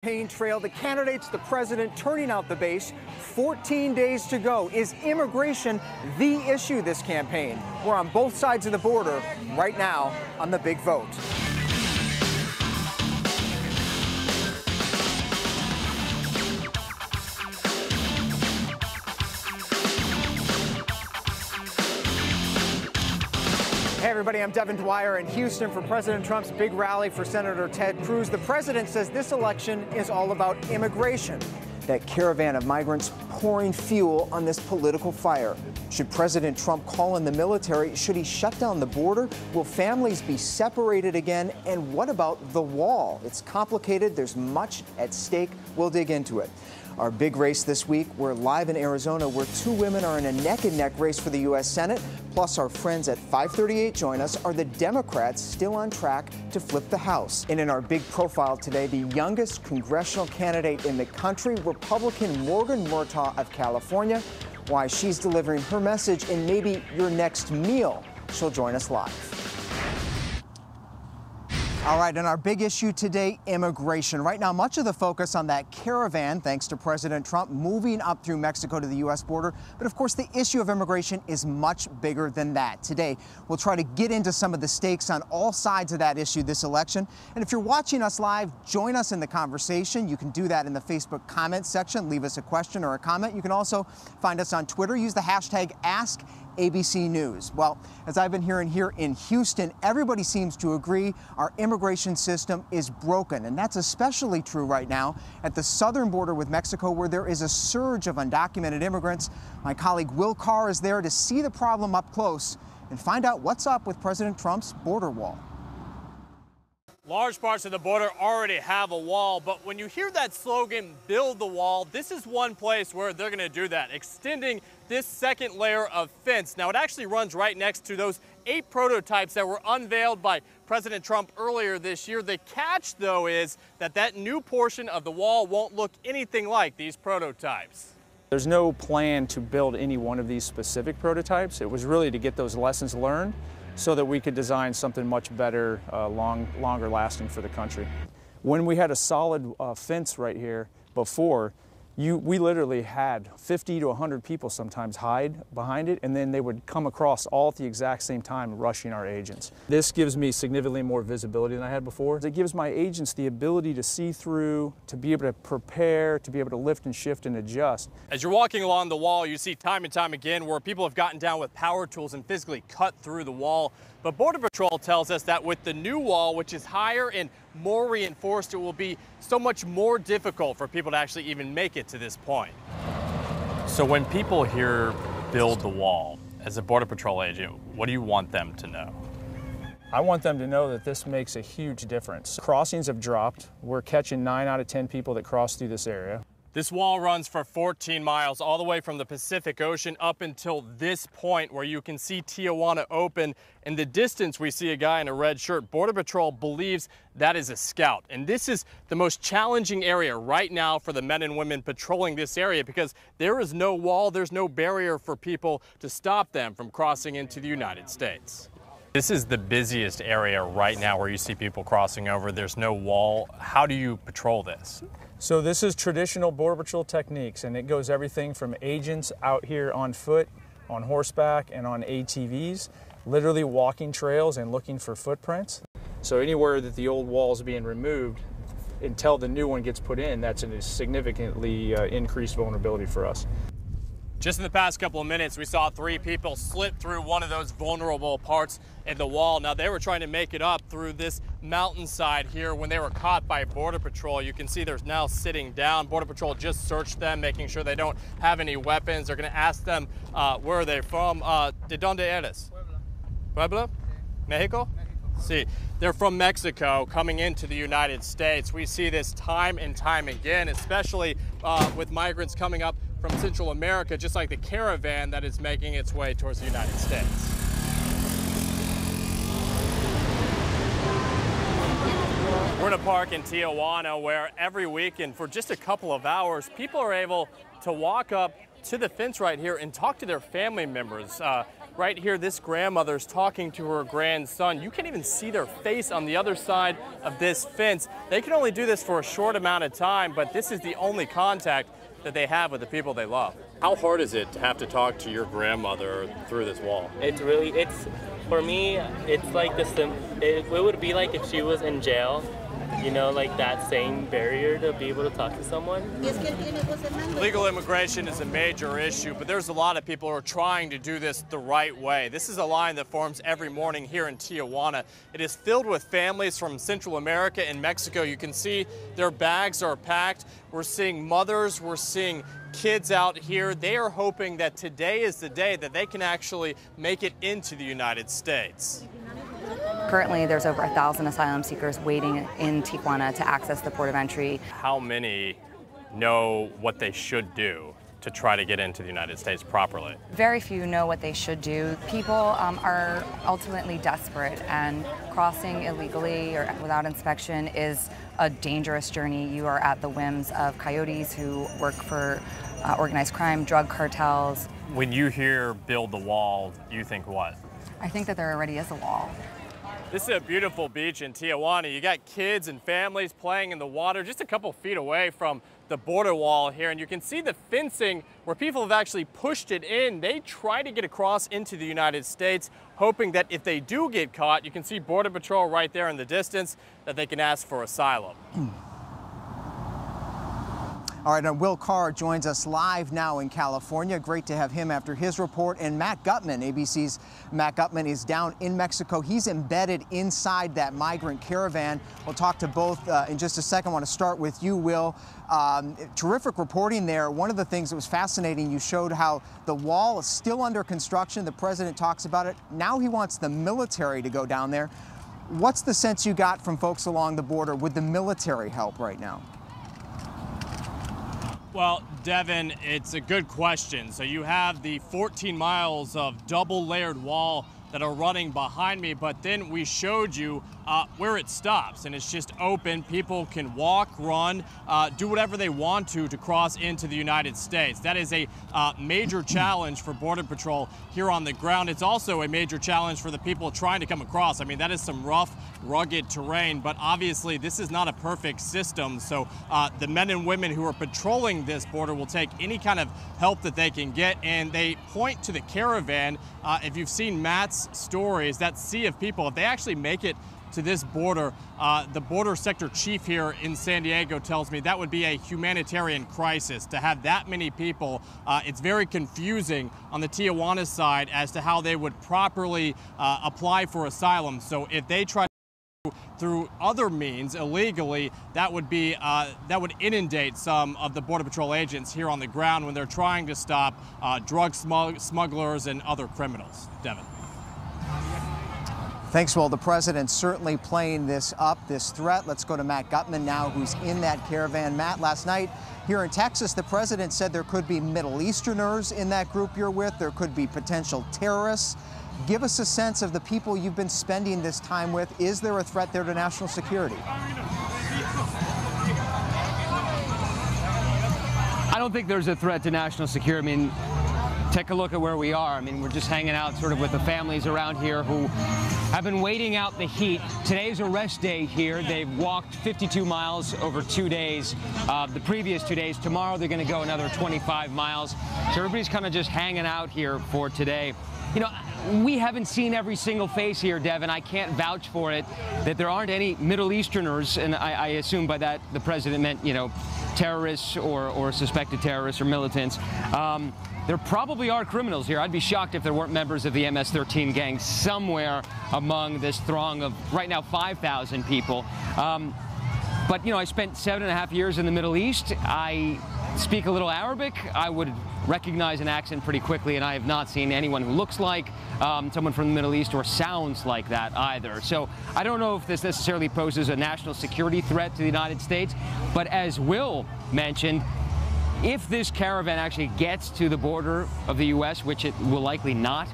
Campaign trail, the candidates, the president turning out the base. 14 days to go. Is immigration the issue this campaign? We're on both sides of the border right now on the big vote. Hey everybody, I'm Devin Dwyer in Houston for President Trump's big rally for Senator Ted Cruz. The president says this election is all about immigration. That caravan of migrants pouring fuel on this political fire. Should President Trump call in the military? Should he shut down the border? Will families be separated again? And what about the wall? It's complicated. There's much at stake. We'll dig into it. Our big race this week, we're live in Arizona where two women are in a neck-and-neck race for the U.S. Senate. Plus, our friends at 538 join us. Are the Democrats still on track to flip the House? And in our big profile today, the youngest congressional candidate in the country, Republican Morgan Murtaugh of California. Why she's delivering her message in maybe your next meal. She'll join us live. All right, and our big issue today, immigration. Right now, much of the focus on that caravan, thanks to President Trump, moving up through Mexico to the U.S. border. But of course, the issue of immigration is much bigger than that. Today, we'll try to get into some of the stakes on all sides of that issue this election. And if you're watching us live, join us in the conversation. You can do that in the Facebook comment section. Leave us a question or a comment. You can also find us on Twitter. Use the hashtag #ABC News. Well, as I've been hearing here in Houston, everybody seems to agree our immigration system is broken. And that's especially true right now at the southern border with Mexico, where there is a surge of undocumented immigrants. My colleague Will Carr is there to see the problem up close and find out what's up with President Trump's border wall. Large parts of the border already have a wall, but when you hear that slogan, build the wall, this is one place where they're going to do that, extending this second layer of fence. Now, it actually runs right next to those 8 prototypes that were unveiled by President Trump earlier this year. The catch, though, is that that new portion of the wall won't look anything like these prototypes. There's no plan to build any one of these specific prototypes. It was really to get those lessons learned so that we could design something much better, longer lasting for the country. When we had a solid fence right here before, we literally had 50 to 100 people sometimes hide behind it, and then they would come across all at the exact same time, rushing our agents. This gives me significantly more visibility than I had before. It gives my agents the ability to see through, to be able to prepare, to be able to lift and shift and adjust. As you're walking along the wall, you see time and time again where people have gotten down with power tools and physically cut through the wall. But Border Patrol tells us that with the new wall, which is higher and more reinforced, it will be so much more difficult for people to actually even make it to this point. So when people hear build the wall, as a Border Patrol agent, what do you want them to know? I want them to know that this makes a huge difference. Crossings have dropped. We're catching 9 out of 10 people that cross through this area. This wall runs for 14 miles all the way from the Pacific Ocean up until this point where you can see Tijuana open. In the distance, we see a guy in a red shirt. Border Patrol believes that is a scout. And this is the most challenging area right now for the men and women patrolling this area because there is no wall, there's no barrier for people to stop them from crossing into the United States. This is the busiest area right now where you see people crossing over. There's no wall. How do you patrol this? So this is traditional Border Patrol techniques, and it goes everything from agents out here on foot, on horseback, and on ATVs, literally walking trails and looking for footprints. So anywhere that the old wall is being removed until the new one gets put in, that's a significantly increased vulnerability for us. Just in the past couple of minutes, we saw 3 people slip through one of those vulnerable parts in the wall. Now, they were trying to make it up through this mountainside here when they were caught by Border Patrol. You can see they're now sitting down. Border Patrol just searched them, making sure they don't have any weapons. They're going to ask them where are they from. ¿De dónde eres? Puebla? Mexico? See, they're from Mexico coming into the United States. We see this time and time again, especially with migrants coming up from Central America, just like the caravan that is making its way towards the United States. We're in a park in Tijuana where every weekend for just a couple of hours, people are able to walk up to the fence right here and talk to their family members. right here, this grandmother's talking to her grandson. You can't even see their face on the other side of this fence. They can only do this for a short amount of time, but this is the only contact that they have with the people they love. How hard is it to have to talk to your grandmother through this wall? For me, it's like it would be like if she was in jail, you know, like that same barrier to be able to talk to someone. Legal immigration is a major issue, but there's a lot of people who are trying to do this the right way. This is a line that forms every morning here in Tijuana. It is filled with families from Central America and Mexico. You can see their bags are packed. We're seeing mothers, we're seeing kids out here. They are hoping that today is the day that they can actually make it into the United States. Currently, there's over 1,000 asylum seekers waiting in Tijuana to access the port of entry. How many know what they should do to try to get into the United States properly? Very few know what they should do. People are ultimately desperate, and crossing illegally or without inspection is a dangerous journey. You are at the whims of coyotes who work for organized crime, drug cartels. When you hear build the wall, you think what? I think that there already is a wall. This is a beautiful beach in Tijuana. You got kids and families playing in the water just a couple feet away from the border wall here, and you can see the fencing where people have actually pushed it in. They try to get across into the United States, hoping that if they do get caught, you can see Border Patrol right there in the distance, that they can ask for asylum. All right, Will Carr joins us live now in California. Great to have him after his report. And Matt Gutman, ABC's Matt Gutman, is down in Mexico. He's embedded inside that migrant caravan. We'll talk to both in just a second. I want to start with you, Will. Terrific reporting there. One of the things that was fascinating, you showed how the wall is still under construction. The president talks about it. Now he wants the military to go down there. What's the sense you got from folks along the border? Would the military help right now? Well, Devin, it's a good question. So you have the 14 miles of double layered wall that are running behind me, but then we showed you where it stops, and it's just open. People can walk, run, do whatever they want to cross into the United States. That is a major challenge for Border Patrol here on the ground. It's also a major challenge for the people trying to come across. I mean, that is some rough, rugged terrain, but obviously this is not a perfect system. So the men and women who are patrolling this border will take any kind of help that they can get, and they point to the caravan. If you've seen Matt's stories, that sea of people, if they actually make it to this border, the border sector chief here in San Diego tells me that would be a humanitarian crisis to have that many people. It's very confusing on the Tijuana side as to how they would properly apply for asylum. So if they try through other means illegally, that would inundate some of the Border Patrol agents here on the ground when they're trying to stop drug smugglers and other criminals. Devin. Thanks, Will. The president's certainly playing this up, this threat. Let's go to Matt Gutman now, who's in that caravan. Matt, last night here in Texas, the president said there could be Middle Easterners in that group you're with. There could be potential terrorists. Give us a sense of the people you've been spending this time with. Is there a threat there to national security? I don't think there's a threat to national security. I mean, take a look at where we are. I mean, we're just hanging out sort of with the families around here who have been waiting out the heat. Today's a rest day here. They've walked 52 miles over 2 days. The previous 2 days. Tomorrow they're going to go another 25 miles. So everybody's kind of just hanging out here for today. You know, we haven't seen every single face here, Devin. I can't vouch for it, that there aren't any Middle Easterners, and I assume by that the president meant, you know, terrorists or suspected terrorists or militants. There probably are criminals here. I'd be shocked if there weren't members of the MS-13 gang somewhere among this throng of, right now, 5,000 people. But, you know, I spent 7.5 years in the Middle East. I speak a little Arabic. I would recognize an accent pretty quickly, and I have not seen anyone who looks like someone from the Middle East or sounds like that either. So I don't know if this necessarily poses a national security threat to the United States, but as Will mentioned, if this caravan actually gets to the border of the U.S., which it will likely not,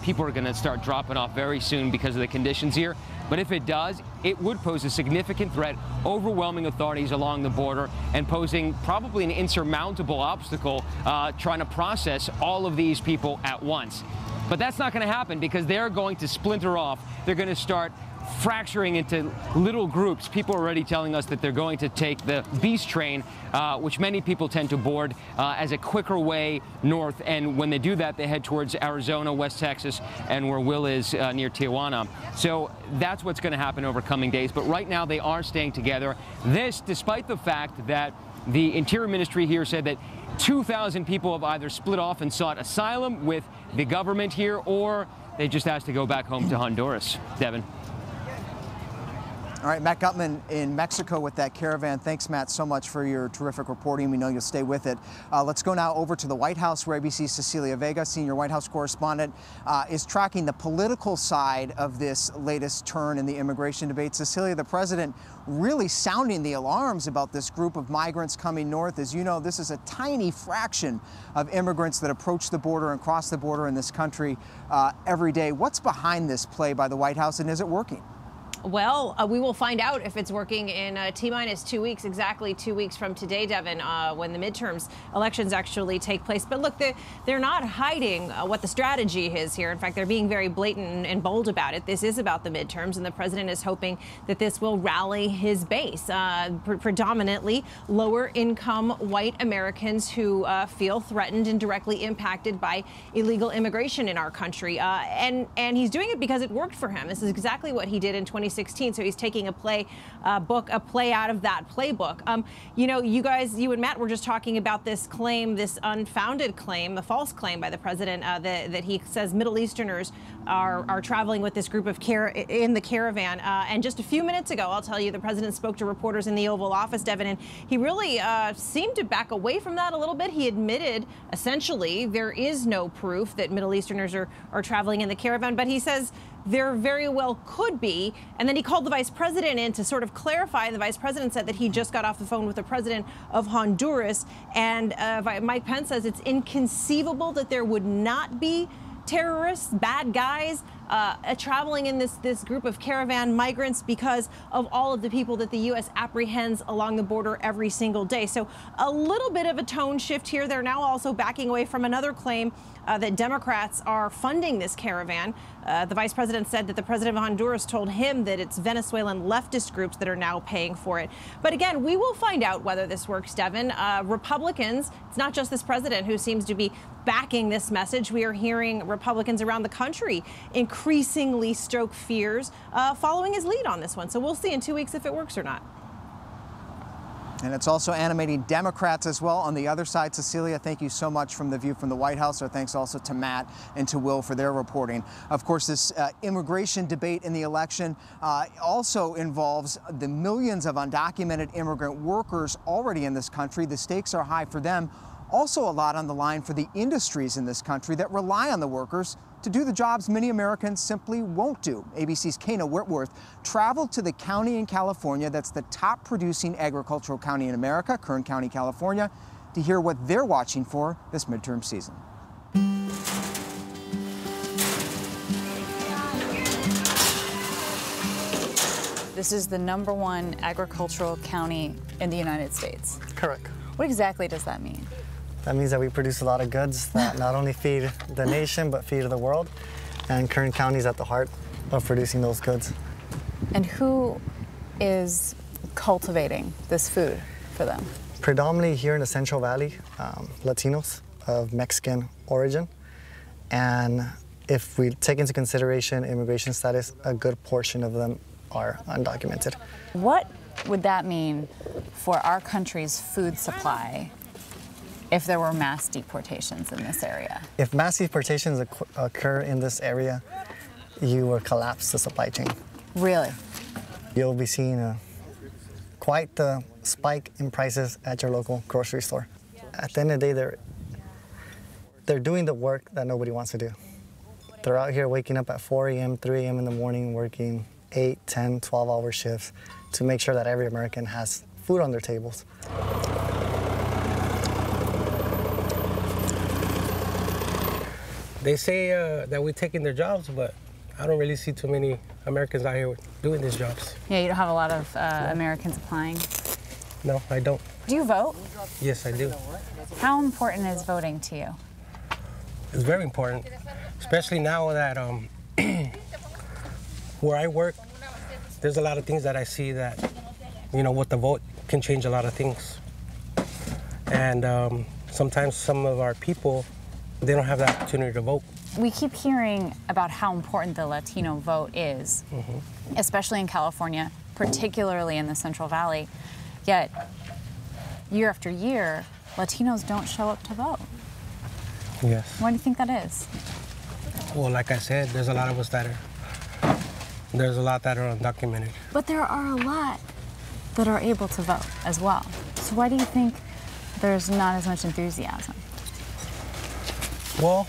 people are going to start dropping off very soon because of the conditions here. But if it does, it would pose a significant threat, overwhelming authorities along the border and posing probably an insurmountable obstacle trying to process all of these people at once. But that's not going to happen because they're going to splinter off. They're going to start fracturing into little groups. People are already telling us that they're going to take the Beast train, which many people tend to board as a quicker way north. And when they do that, they head towards Arizona, West Texas, and where Will is near Tijuana. So that's what's going to happen over coming days. But right now, they are staying together. This, despite the fact that the Interior Ministry here said that 2,000 people have either split off and sought asylum with the government here, or they just asked to go back home to Honduras. Devin. All right, Matt Gutman in Mexico with that caravan. Thanks, Matt, so much for your terrific reporting. We know you'll stay with it. Let's go now over to the White House, where ABC's Cecilia Vega, senior White House correspondent, is tracking the political side of this latest turn in the immigration debate. Cecilia, the president really sounding the alarms about this group of migrants coming north. As you know, this is a tiny fraction of immigrants that approach the border and cross the border in this country every day. What's behind this play by the White House, and is it working? Well, we will find out if it's working in T-minus 2 weeks, exactly 2 weeks from today, Devin, when the midterms elections actually take place. But look, they're not hiding what the strategy is here. In fact, they're being very blatant and bold about it. This is about the midterms, and the president is hoping that this will rally his base, predominantly lower-income white Americans who feel threatened and directly impacted by illegal immigration in our country. And he's doing it because it worked for him. This is exactly what he did in 2016. So he's taking a play out of that playbook. You know, you and Matt were just talking about this claim, this unfounded claim, the false claim by the president that he says Middle Easterners are traveling with this group of in the caravan. And just a few minutes ago, I'll tell you, the president spoke to reporters in the Oval Office, Devin, and he really seemed to back away from that a little bit. He admitted, essentially, there is no proof that Middle Easterners are traveling in the caravan, but he says there very well could be. And then he called the vice president in to sort of clarify. The vice president said that he just got off the phone with the president of Honduras. And Mike Pence says it's inconceivable that there would not be terrorists, bad guys, traveling in this group of caravan migrants because of all of the people that the U.S. apprehends along the border every single day. So a little bit of a tone shift here. They're now also backing away from another claim that Democrats are funding this caravan. The vice president said that the president of Honduras told him that it's Venezuelan leftist groups that are now paying for it. But again, we will find out whether this works, Devin. Republicans, it's not just this president who seems to be backing this message. We are hearing Republicans around the country increasingly stoke fears following his lead on this one. So we'll see in 2 weeks if it works or not. And it's also animating Democrats as well on the other side. Cecilia, thank you so much from the view from the White House. Our thanks also to Matt and to Will for their reporting. Of course, this immigration debate in the election also involves the millions of undocumented immigrant workers already in this country. The stakes are high for them. Also a lot on the line for the industries in this country that rely on the workers to do the jobs many Americans simply won't do. ABC's Kana Whitworth traveled to the county in California that's the top producing agricultural county in America, Kern County, California, to hear what they're watching for this midterm season. This is the #1 agricultural county in the United States. Correct. What exactly does that mean? That means that we produce a lot of goods that not only feed the nation, but feed the world. And Kern County is at the heart of producing those goods. And who is cultivating this food for them? Predominantly here in the Central Valley, Latinos of Mexican origin. And if we take into consideration immigration status, a good portion of them are undocumented. What would that mean for our country's food supply if there were mass deportations in this area? If mass deportations occur in this area, you will collapse the supply chain. Really? You'll be seeing quite the spike in prices at your local grocery store. At the end of the day, they're doing the work that nobody wants to do. They're out here waking up at 4 a.m., 3 a.m. in the morning, working 8, 10, 12-hour shifts to make sure that every American has food on their tables. They say that we're taking their jobs, but I don't really see too many Americans out here doing these jobs. Yeah, you don't have a lot of Americans applying? No, I don't. Do you vote? Yes, I do. How important is voting to you? It's very important, especially now that where I work, there's a lot of things that I see that, with the vote can change a lot of things. And sometimes some of our people, they don't have the opportunity to vote. We keep hearing about how important the Latino vote is, especially in California, particularly in the Central Valley. Yet, year after year, Latinos don't show up to vote. Yes. Why do you think that is? Well, like I said, there's a lot of us that are undocumented. But there are a lot that are able to vote as well. So why do you think there's not as much enthusiasm? Well,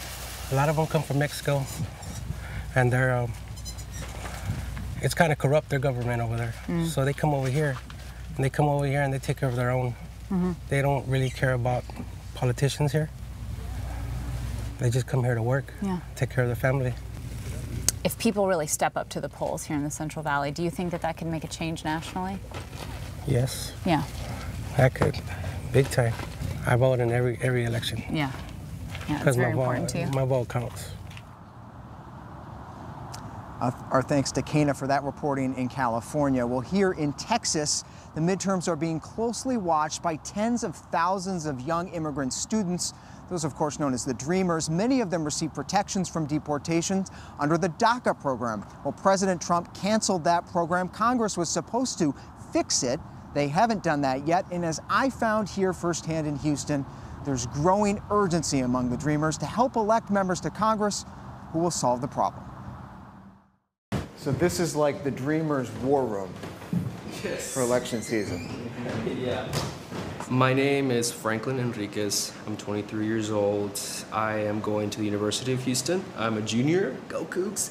a lot of them come from Mexico, and they're, it's kind of corrupt, their government over there. So they come over here, and they take care of their own. They don't really care about politicians here. They just come here to work, take care of their family. If people really step up to the polls here in the Central Valley, do you think that that can make a change nationally? Yes. Yeah. That could, big time. I vote in every election. Yeah. Yeah, it's very important to you. My vote counts. Our thanks to Kana for that reporting in California. Well, here in Texas, the midterms are being closely watched by tens of thousands of young immigrant students. Those, of course, known as the Dreamers. Many of them receive protections from deportations under the DACA program. Well, President Trump canceled that program. Congress was supposed to fix it. They haven't done that yet. And as I found here firsthand in Houston, there's growing urgency among the Dreamers to help elect members to Congress who will solve the problem. So this is like the Dreamers' war room for election season. Yeah. My name is Franklin Enriquez. I'm 23 years old. I am going to the University of Houston. I'm a junior. Go Cougs!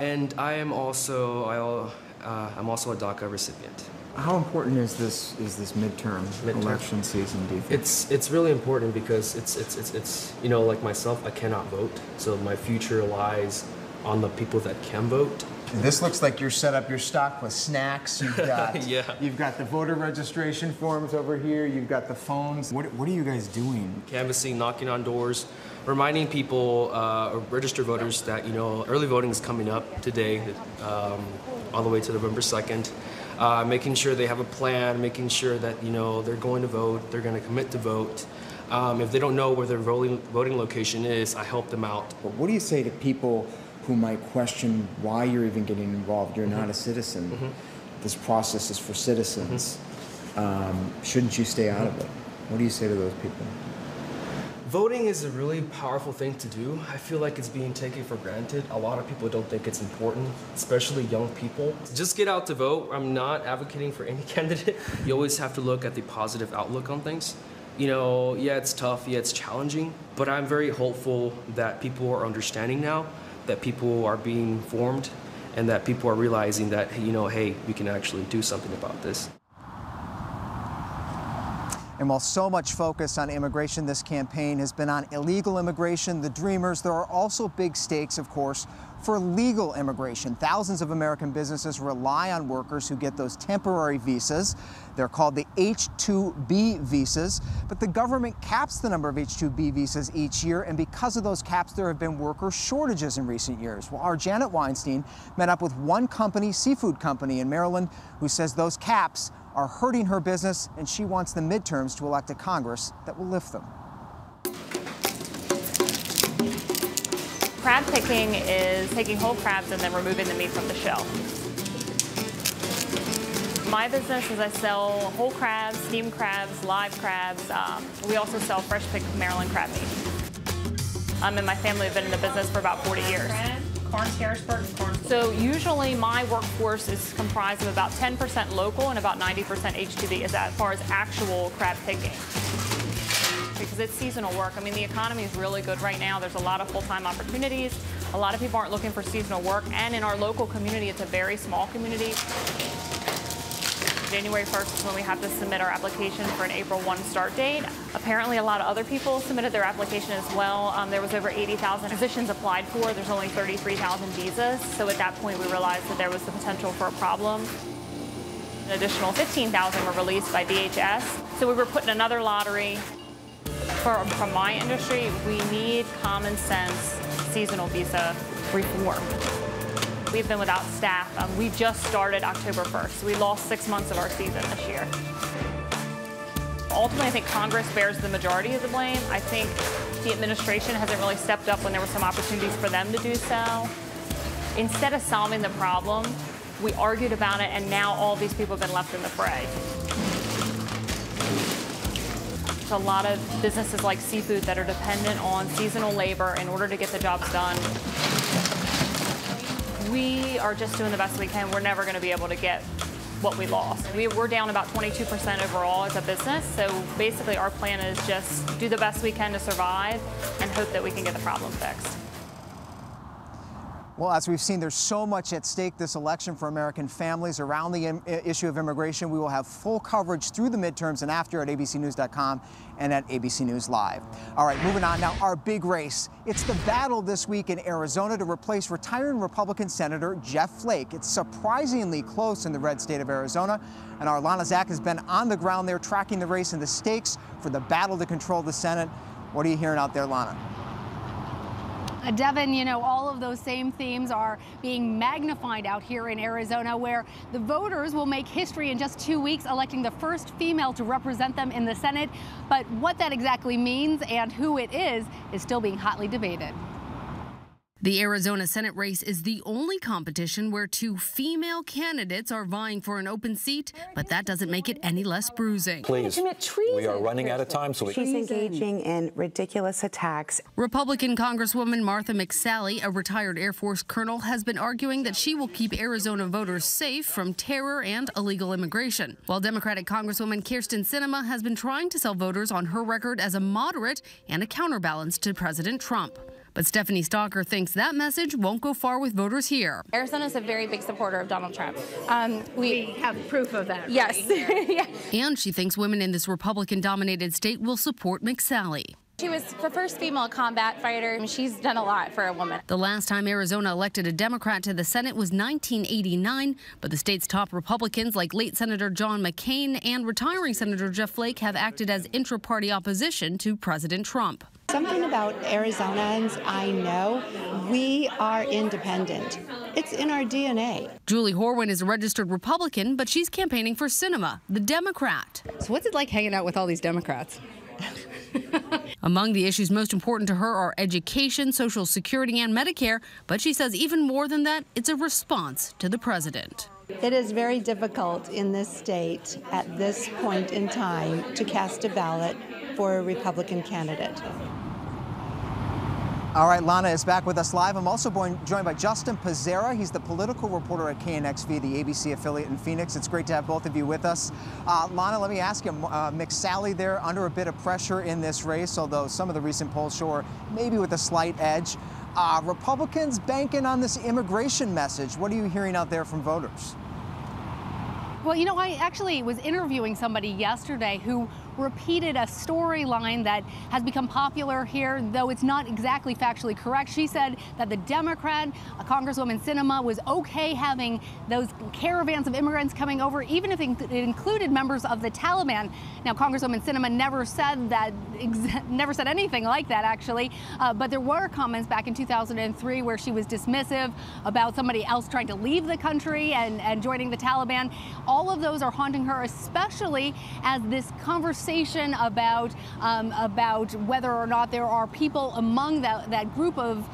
And I am also I'm also a DACA recipient. How important is this midterm election season, do you think? It's really important because it's like myself, I cannot vote, so my future lies on the people that can vote. This looks like you're set up your stock with snacks. You've got you've got the voter registration forms over here. You've got the phones. What are you guys doing? Canvassing, knocking on doors, reminding people, registered voters, that early voting is coming up today, all the way to November 2nd. Making sure they have a plan, making sure that they're going to vote, they're going to commit to vote. If they don't know where their voting location is, I help them out. But what do you say to people who might question why you're even getting involved? You're not a citizen. This process is for citizens. Shouldn't you stay out of it? What do you say to those people? Voting is a really powerful thing to do. I feel like it's being taken for granted. A lot of people don't think it's important, especially young people. Just get out to vote. I'm not advocating for any candidate. You always have to look at the positive outlook on things. Yeah, it's tough, yeah, it's challenging, but I'm very hopeful that people are understanding now, that people are being informed, and that people are realizing that, hey, we can actually do something about this. And while so much focus on immigration, this campaign has been on illegal immigration, the Dreamers, there are also big stakes, of course, for legal immigration. Thousands of American businesses rely on workers who get those temporary visas. They're called the H-2B visas, but the government caps the number of H-2B visas each year, and because of those caps, there have been worker shortages in recent years. Well, our Janet Weinstein met up with one company, seafood company in Maryland, who says those caps are hurting her business, and she wants the midterms to elect a Congress that will lift them. Crab picking is taking whole crabs and then removing the meat from the shell. My business is I sell whole crabs, steamed crabs, live crabs. We also sell fresh picked Maryland crab meat. And my family have been in the business for about 40 years. Corn, Harrisburg, corn. So usually my workforce is comprised of about 10% local and about 90% H-2B as far as actual crab picking. Because it's seasonal work. I mean, the economy is really good right now. There's a lot of full-time opportunities. A lot of people aren't looking for seasonal work. And in our local community, it's a very small community. January 1st is when we have to submit our application for an April 1 start date. Apparently, a lot of other people submitted their application as well. There was over 80,000 positions applied for. There's only 33,000 visas. So at that point, we realized that there was the potential for a problem. An additional 15,000 were released by DHS. So we were put in another lottery. from my industry, we need common sense seasonal visa reform. We've been without staff. We just started October 1st. We lost 6 months of our season this year. Ultimately, I think Congress bears the majority of the blame. I think the administration hasn't really stepped up when there were some opportunities for them to do so. Instead of solving the problem, we argued about it, and now all these people have been left in the fray. A lot of businesses like seafood that are dependent on seasonal labor in order to get the jobs done. We are just doing the best we can. We're never going to be able to get what we lost. We're down about 22% overall as a business, so basically our plan is just do the best we can to survive and hope that we can get the problem fixed. Well, as we've seen, there's so much at stake this election for American families around the issue of immigration. We will have full coverage through the midterms and after at abcnews.com and at ABC News Live. All right, moving on now, our big race. It's the battle this week in Arizona to replace retiring Republican Senator Jeff Flake. It's surprisingly close in the red state of Arizona, and our Lana Zach has been on the ground there tracking the race and the stakes for the battle to control the Senate. What are you hearing out there, Lana? Devin, you know, all of those same themes are being magnified out here in Arizona, where the voters will make history in just 2 weeks, electing the first female to represent them in the Senate. But what that exactly means and who it is still being hotly debated. The Arizona Senate race is the only competition where 2 female candidates are vying for an open seat, but that doesn't make it any less bruising. Please, we are running out of time, so she's engaging in ridiculous attacks. Republican Congresswoman Martha McSally, a retired Air Force colonel, has been arguing that she will keep Arizona voters safe from terror and illegal immigration, while Democratic Congresswoman Kyrsten Sinema has been trying to sell voters on her record as a moderate and a counterbalance to President Trump. But Stephanie Stalker thinks that message won't go far with voters here. Arizona is a very big supporter of Donald Trump. We have proof of that. Yes. Right yeah. And she thinks women in this Republican-dominated state will support McSally. She was the first female combat fighter, and she's done a lot for a woman. The last time Arizona elected a Democrat to the Senate was 1989, but the state's top Republicans like late Senator John McCain and retiring Senator Jeff Flake have acted as intra-party opposition to President Trump. Something about Arizonans, I know, we are independent. It's in our DNA. Julie Horwin is a registered Republican, but she's campaigning for Sinema, the Democrat. So what's it like hanging out with all these Democrats? Among the issues most important to her are education, Social Security, and Medicare, but she says even more than that, it's a response to the president. It is very difficult in this state at this point in time to cast a ballot for a Republican candidate. All right, Lana is back with us live. I'm also joined by Justin Pizzera. He's the political reporter at KNXV, the ABC affiliate in Phoenix. It's great to have both of you with us. Lana, let me ask you, McSally there under a bit of pressure in this race, although some of the recent polls show her maybe with a slight edge. Republicans banking on this immigration message. What are you hearing out there from voters? Well, you know, I actually was interviewing somebody yesterday who repeated a storyline that has become popular here, though it's not exactly factually correct. She said that the Democrat, Congresswoman Sinema, was okay having those caravans of immigrants coming over, even if it included members of the Taliban. Now, Congresswoman Sinema never said that, never said anything like that, actually. But there were comments back in 2003 where she was dismissive about somebody else trying to leave the country and joining the Taliban. All of those are haunting her, especially as this conversation about whether or not there are people among that group of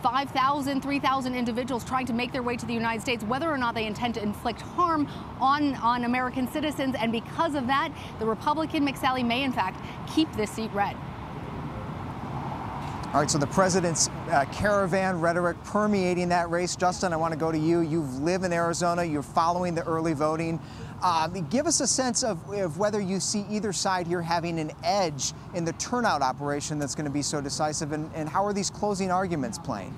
5,000, 3,000 individuals trying to make their way to the United States, whether or not they intend to inflict harm on American citizens. And because of that, the Republican McSally may, in fact, keep this seat red. All right, so the president's caravan rhetoric permeating that race. Justin, I want to go to you. You live in Arizona. You're following the early voting. Give us a sense of whether you see either side here having an edge in the turnout operation that's going to be so decisive, and how are these closing arguments playing?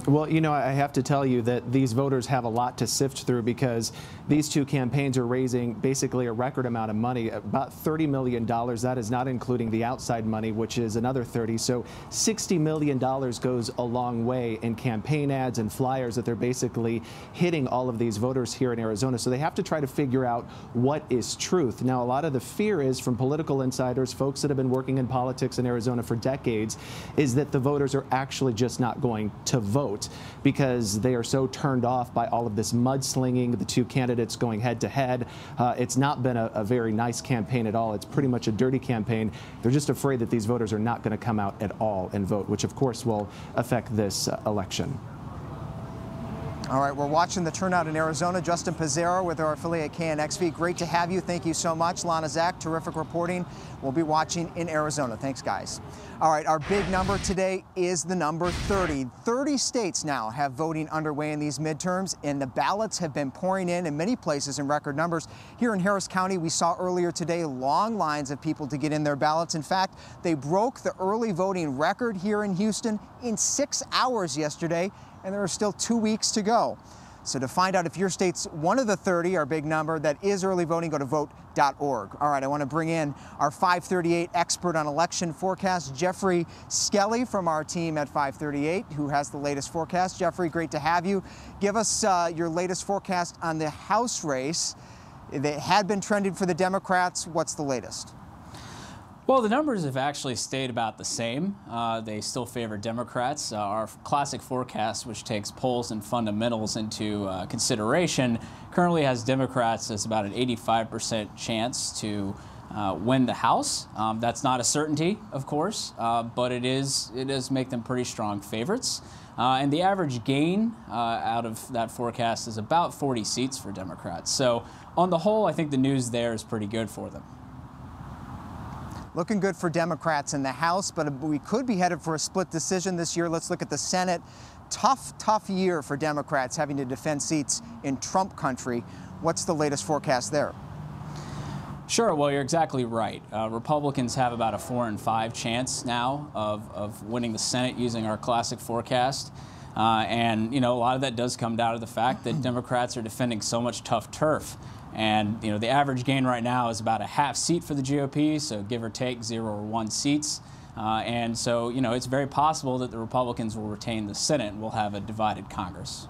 Well, you know, I have to tell you that these voters have a lot to sift through because these two campaigns are raising basically a record amount of money, about $30 million. That is not including the outside money, which is another 30. So $60 million goes a long way in campaign ads and flyers that they're basically hitting all of these voters here in Arizona. So they have to try to figure out what is truth. Now, a lot of the fear is from political insiders, folks that have been working in politics in Arizona for decades, is that the voters are actually just not going to vote because they are so turned off by all of this mudslinging, the two candidates going head to head. It's not been a very nice campaign at all. It's pretty much a dirty campaign. They're just afraid that these voters are not going to come out at all and vote, which of course will affect this election. All right, we're watching the turnout in Arizona. Justin Pizzaro with our affiliate KNXV. Great to have you. Thank you so much. Lana Zach, terrific reporting. We'll be watching in Arizona. Thanks, guys. All right, our big number today is the number 30. 30 states now have voting underway in these midterms, and the ballots have been pouring in many places in record numbers. Here in Harris County, we saw earlier today long lines of people to get in their ballots. In fact, they broke the early voting record here in Houston in 6 hours yesterday, and there are still 2 weeks to go. So to find out if your state's one of the 30, our big number, that is early voting, go to vote.org. All right, I want to bring in our 538 expert on election forecast, Jeffrey Skelly from our team at 538, who has the latest forecast. Jeffrey, great to have you. Give us your latest forecast on the House race. They had been trending for the Democrats. What's the latest? Well, the numbers have actually stayed about the same. They still favor Democrats. Our classic forecast, which takes polls and fundamentals into consideration, currently has Democrats as about an 85% chance to win the House. That's not a certainty, of course, but it does make them pretty strong favorites. And the average gain out of that forecast is about 40 seats for Democrats. So on the whole, I think the news there is pretty good for them. Looking good for Democrats in the House, but we could be headed for a split decision this year. Let's look at the Senate. Tough year for Democrats having to defend seats in Trump country. What's the latest forecast there? Sure, well, you're exactly right. Republicans have about a 4 in 5 chance now of winning the Senate using our classic forecast. And, you know, a lot of that does come down to the fact that Democrats are defending so much tough turf. And, you know, the average gain right now is about a half seat for the GOP, so give or take 0 or 1 seats. And so, you know, it's very possible that the Republicans will retain the Senate and we'll have a divided Congress.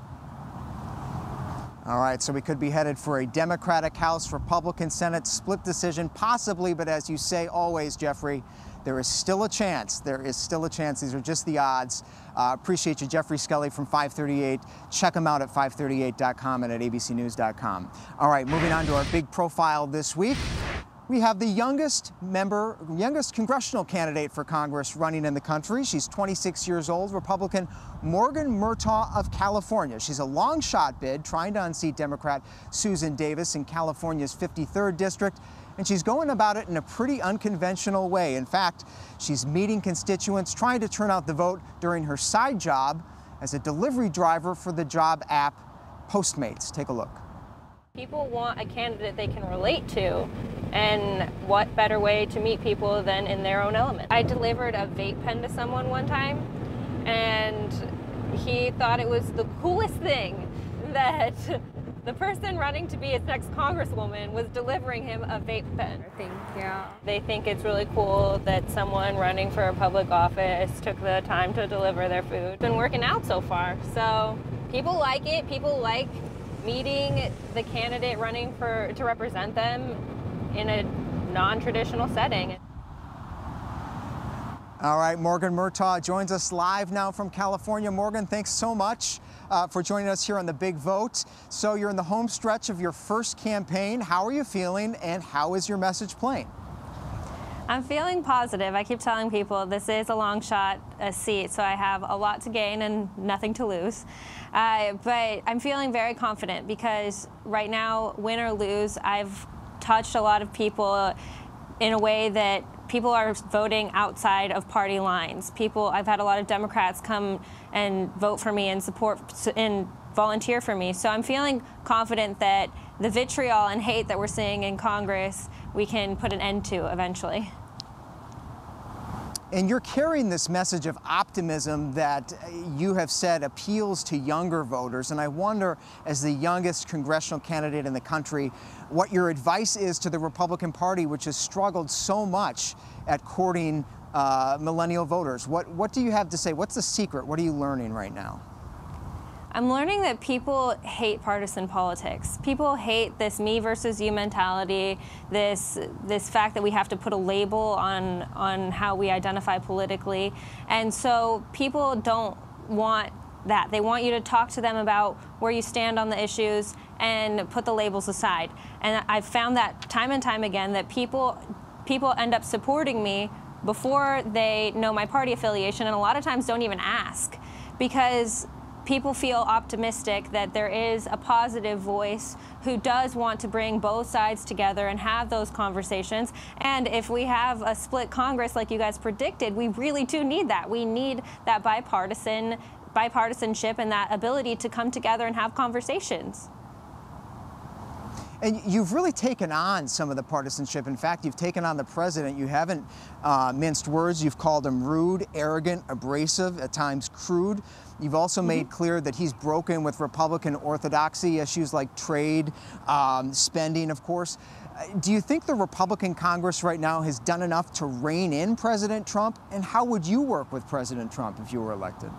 All right, so we could be headed for a Democratic House, Republican Senate, split decision, possibly, but as you say always, Jeffrey, there is still a chance. There is still a chance. These are just the odds. Appreciate you, Jeffrey Skelly from 538. Check him out at 538.com and at abcnews.com. All right, moving on to our big profile this week. We have the youngest congressional candidate for Congress running in the country. She's 26 years old, Republican Morgan Murtaugh of California. She's a long shot bid trying to unseat Democrat Susan Davis in California's 53rd district. And she's going about it in a pretty unconventional way. In fact, she's meeting constituents, trying to turn out the vote during her side job as a delivery driver for the job app Postmates. Take a look. People want a candidate they can relate to, and what better way to meet people than in their own element. I delivered a vape pen to someone one time, and he thought it was the coolest thing that the person running to be his next congresswoman was delivering him a vape pen. Thank you. They think it's really cool that someone running for a public office took the time to deliver their food. It's been working out so far, so people like it. People like meeting the candidate running to represent them in a non-traditional setting. All right, Morgan Murtaugh joins us live now from California. Morgan, thanks so much for joining us here on The Big Vote. So you're in the home stretch of your first campaign. How are you feeling, and how is your message playing? I'm feeling positive. I keep telling people this is a long shot seat, so I have a lot to gain and nothing to lose. But I'm feeling very confident because right now, win or lose, I've touched a lot of people in a way that people are voting outside of party lines. I've had a lot of Democrats come and vote for me and support and volunteer for me. So I'm feeling confident that the vitriol and hate that we're seeing in Congress, we can put an end to eventually. And you're carrying this message of optimism that you have said appeals to younger voters. And I wonder, as the youngest congressional candidate in the country, what your advice is to the Republican Party, which has struggled so much at courting millennial voters. What do you have to say? What's the secret? What are you learning right now? I'm learning that people hate partisan politics. People hate this me versus you mentality, this fact that we have to put a label on how we identify politically. And so people don't want that. They want you to talk to them about where you stand on the issues and put the labels aside. And I've found that time and time again that people end up supporting me before they know my party affiliation, and a lot of times don't even ask, because people feel optimistic that there is a positive voice who does want to bring both sides together and have those conversations. And if we have a split Congress like you guys predicted, we really do need that. We need that bipartisanship and that ability to come together and have conversations. And you've really taken on some of the partisanship. In fact, you've taken on the president. You haven't minced words. You've called him rude, arrogant, abrasive, at times crude. You've also made clear that he's broken with Republican orthodoxy, issues like trade, spending, of course. Do you think the Republican Congress right now has done enough to rein in President Trump? And how would you work with President Trump if you were elected?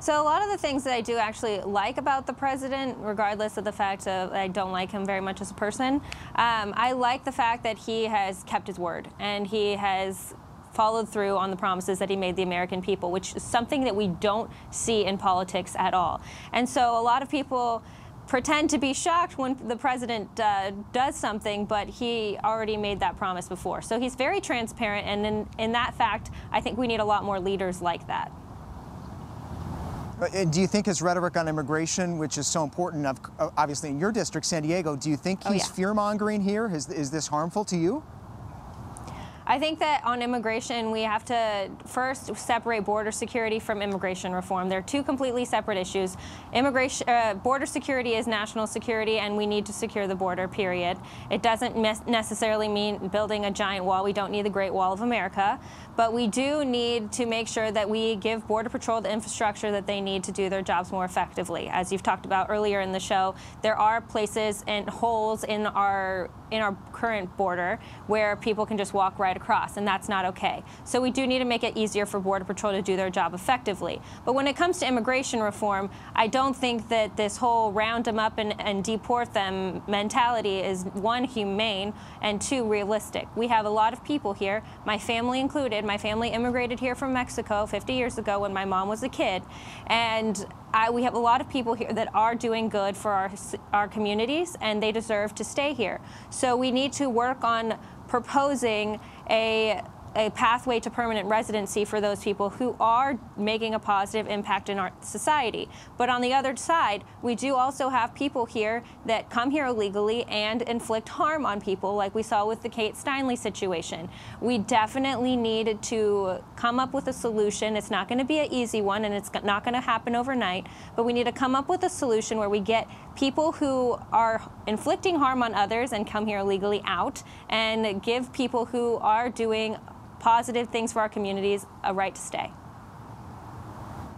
So a lot of the things that I do actually like about the president, regardless of the fact that I don't like him very much as a person, I like the fact that he has kept his word and he has followed through on the promises that he made the American people, which is something that we don't see in politics at all. And so a lot of people pretend to be shocked when the president does something, but he already made that promise before. So he's very transparent, and in that fact, I think we need a lot more leaders like that. Do you think his rhetoric on immigration, which is so important, obviously in your district, San Diego, do you think he's fear-mongering here? Is this harmful to you? I think that on immigration, we have to first separate border security from immigration reform. They're two completely separate issues. Border security is national security, and we need to secure the border, period. It doesn't necessarily mean building a giant wall. We don't need the Great Wall of America. But we do need to make sure that we give Border Patrol the infrastructure that they need to do their jobs more effectively. As you've talked about earlier in the show, there are places and holes in our current border where people can just walk right across, and that's not okay. So we do need to make it easier for Border Patrol to do their job effectively. But when it comes to immigration reform, I don't think that this whole round them up and deport them mentality is, one, humane, and two, realistic. We have a lot of people here, my family included. My family immigrated here from Mexico 50 years ago when my mom was a kid, and we have a lot of people here that are doing good for our communities, and they deserve to stay here. So we need to work on proposing a pathway to permanent residency for those people who are making a positive impact in our society. But on the other side, we do also have people here that come here illegally and inflict harm on people, like we saw with the Kate Steinle situation. We definitely need to come up with a solution. It's not going to be an easy one, and it's not going to happen overnight, but we need to come up with a solution where we get people who are inflicting harm on others and come here illegally out, and give people who are doing positive things for our communities a right to stay.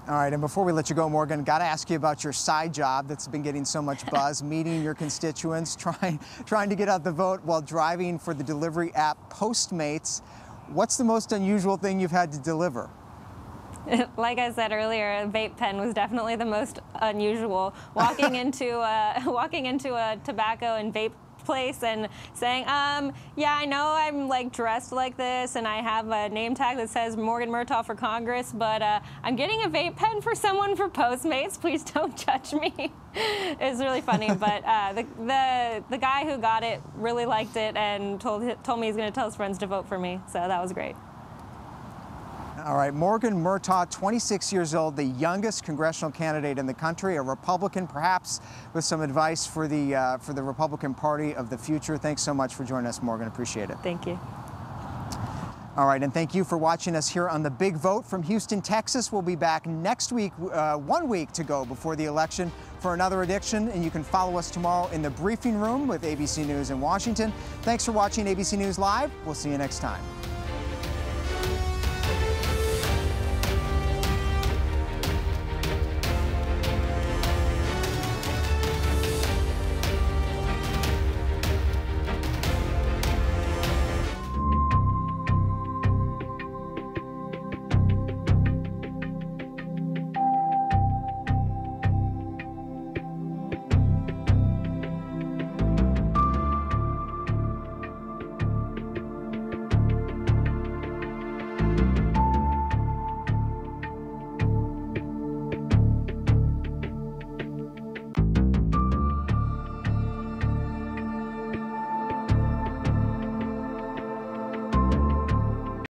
All right, and before we let you go, Morgan, got to ask you about your side job that's been getting so much buzz, meeting your constituents, trying to get out the vote while driving for the delivery app Postmates. What's the most unusual thing you've had to deliver? Like I said earlier, a vape pen was definitely the most unusual. Walking into a tobacco and vape place and saying, yeah, I know I'm like dressed like this and I have a name tag that says Morgan Murtaugh for Congress, but I'm getting a vape pen for someone for Postmates. Please don't judge me. It's really funny, but the guy who got it really liked it and told me he's going to tell his friends to vote for me, so that was great. All right, Morgan Murtaugh, 26 years old, the youngest congressional candidate in the country, a Republican, perhaps with some advice for the Republican Party of the future. Thanks so much for joining us, Morgan. Appreciate it. Thank you. All right, and thank you for watching us here on The Big Vote from Houston, Texas. We'll be back next week, 1 week to go before the election for another edition, and you can follow us tomorrow in the briefing room with ABC News in Washington. Thanks for watching ABC News Live. We'll see you next time.